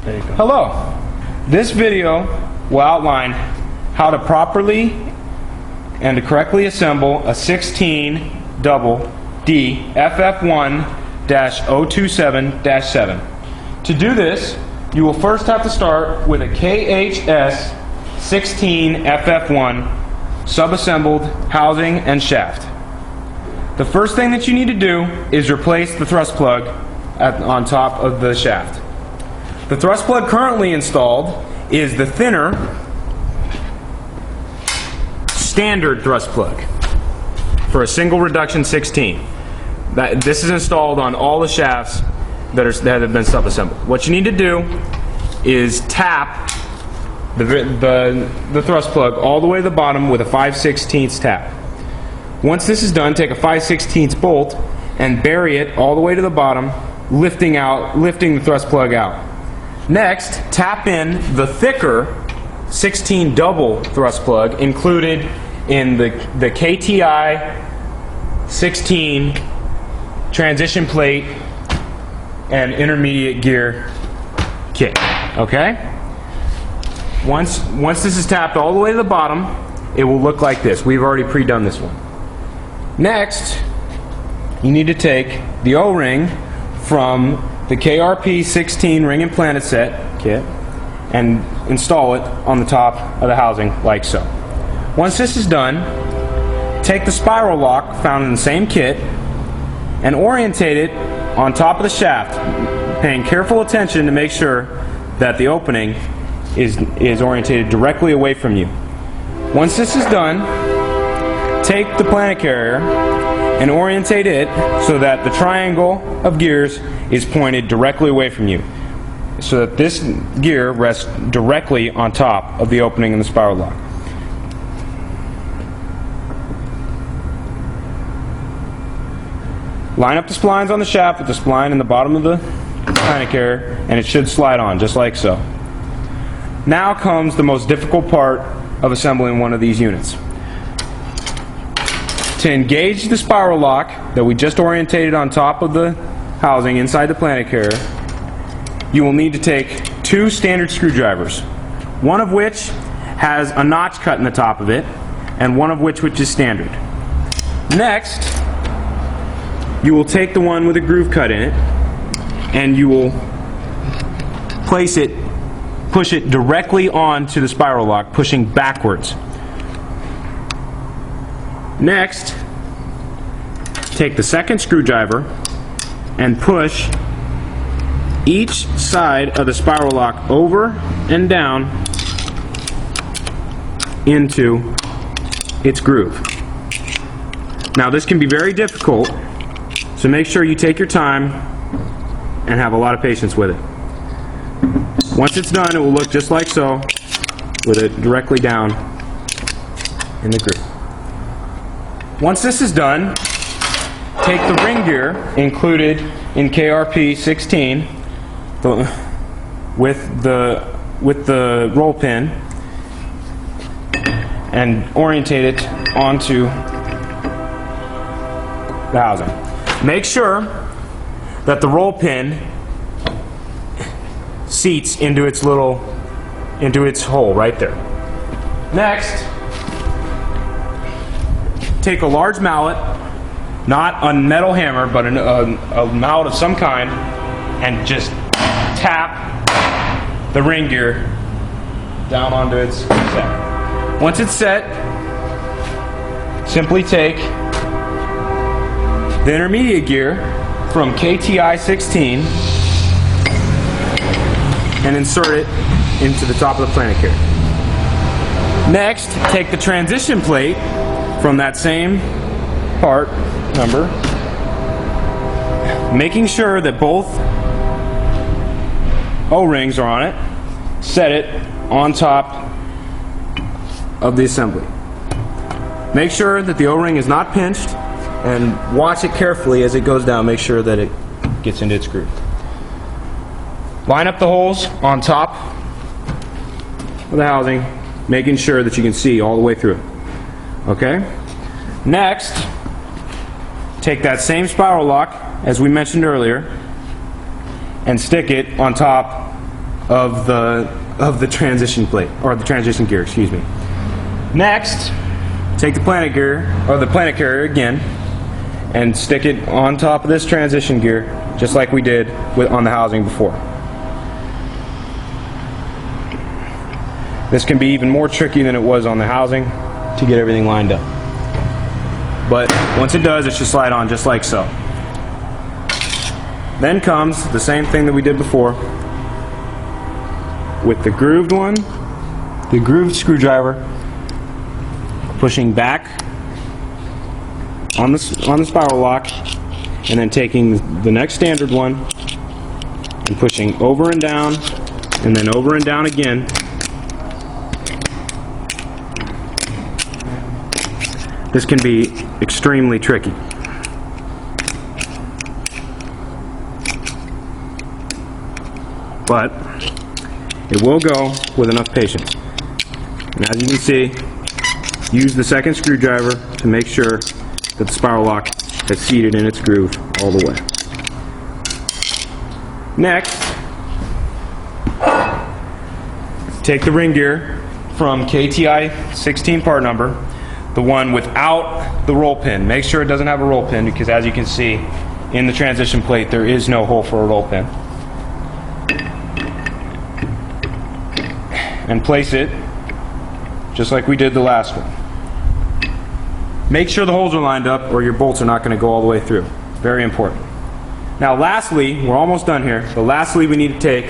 There you go. Hello. This video will outline how to properly and to correctly assemble a 16 double D FF1-027-7. To do this, you will first have to start with a KHS 16 FF1 sub-assembled housing and shaft. The first thing that you need to do is replace the thrust plug on top of the shaft. The thrust plug currently installed is the thinner standard thrust plug for a single reduction 16. This is installed on all the shafts that have been sub-assembled. What you need to do is tap the thrust plug all the way to the bottom with a 5/16 tap. Once this is done, take a 5/16 bolt and bury it all the way to the bottom, lifting the thrust plug out. Next, tap in the thicker 16 double thrust plug included in the KTI 16 transition plate and intermediate gear kit. Okay? Once this is tapped all the way to the bottom, it will look like this. We've already pre-done this one. Next, you need to take the O-ring from the KRP 16 ring and planet set kit and install it on the top of the housing like so. Once this is done, take the spiral lock found in the same kit and orientate it on top of the shaft, paying careful attention to make sure that the opening is orientated directly away from you. Once this is done, take the planet carrier and orientate it so that the triangle of gears is pointed directly away from you, so that this gear rests directly on top of the opening in the spiral lock. Line up the splines on the shaft with the spline in the bottom of the planet carrier, and it should slide on just like so. Now comes the most difficult part of assembling one of these units. To engage the spiral lock that we just orientated on top of the housing inside the planet carrier, you will need to take 2 standard screwdrivers, one of which has a notch cut in the top of it, and one of which is standard. Next, you will take the one with a groove cut in it, and you will push it directly onto the spiral lock, pushing backwards. Next, take the second screwdriver and push each side of the spiral lock over and down into its groove. Now this can be very difficult, so make sure you take your time and have a lot of patience with it. Once it's done, it will look just like so, with it directly down in the groove. Once this is done, take the ring gear included in KRP 16 with the roll pin and orientate it onto the housing. Make sure that the roll pin seats into its hole right there. Next, take a large mallet, not a metal hammer, but a mallet of some kind, and just tap the ring gear down onto its set. Once it's set, simply take the intermediate gear from KTI 16 and insert it into the top of the planet carrier. Next, take the transition plate from that same part number, making sure that both O-rings are on it, set it on top of the assembly. Make sure that the O-ring is not pinched and watch it carefully as it goes down. Make sure that it gets into its groove. Line up the holes on top of the housing, making sure that you can see all the way through it. Okay? Next, take that same spiral lock as we mentioned earlier and stick it on top of the transition plate, or the transition gear, excuse me. Next, take the planet gear, or the planet carrier again, and stick it on top of this transition gear, just like we did on the housing before. This can be even more tricky than it was on the housing to get everything lined up. But once it does, it should slide on just like so. Then comes the same thing that we did before with the grooved one, the grooved screwdriver, pushing back on the spiral lock, and then taking the next standard one and pushing over and down, and then over and down again. This can be extremely tricky. But it will go with enough patience. And as you can see, use the second screwdriver to make sure that the spiral lock has seated in its groove all the way. Next, take the ring gear from KTI 16 part number, the one without the roll pin. Make sure it doesn't have a roll pin, because as you can see in the transition plate, there is no hole for a roll pin. And place it just like we did the last one. Make sure the holes are lined up, or your bolts are not going to go all the way through. Very important. Now lastly, we're almost done here, but lastly we need to take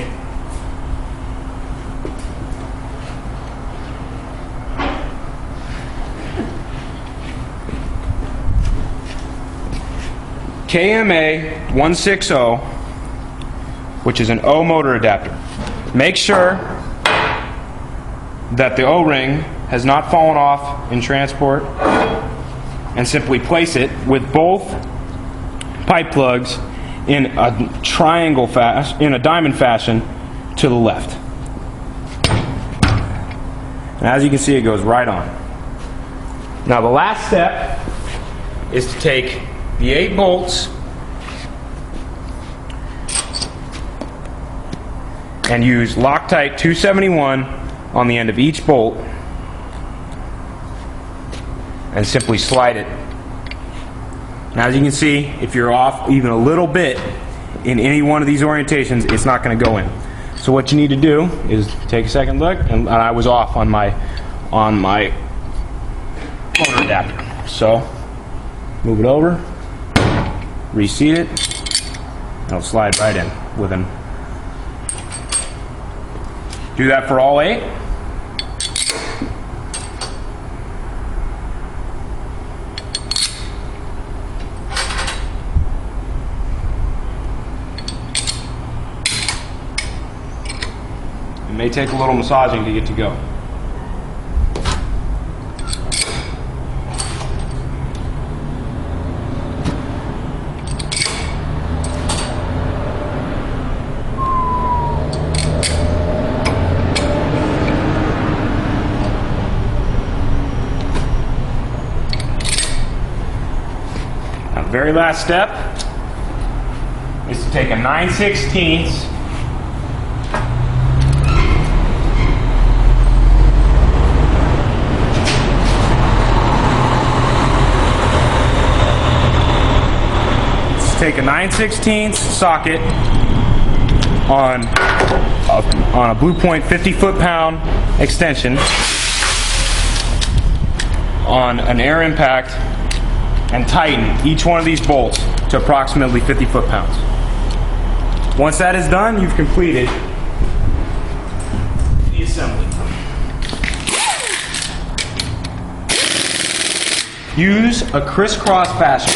KMA 160, which is an O motor adapter. Make sure that the O-ring has not fallen off in transport, and simply place it with both pipe plugs in a triangle fashion, in a diamond fashion, to the left. And as you can see, it goes right on. Now the last step is to take the 8 bolts and use Loctite 271 on the end of each bolt and simply slide it. Now as you can see, if you're off even a little bit in any one of these orientations, it's not going to go in. So what you need to do is take a second look, and I was off on my motor adapter. So move it over, reseat it, and it'll slide right in with an. Do that for all 8. It may take a little massaging to get to go. Now, the very last step is to take a 9/16 take a 9/16 socket on a Blue Point 50 foot-pound extension on an air impact and tighten each one of these bolts to approximately 50 foot-pounds. Once that is done, you've completed the assembly. Use a crisscross fashion,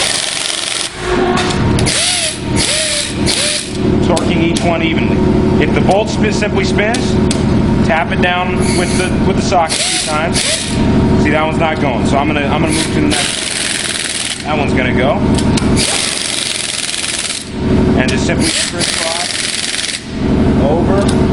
torquing each one evenly. If the bolt simply spins, tap it down with the socket a few times. See, that one's not going, so I'm gonna move to the next. That one's gonna go, and just simply crisscross over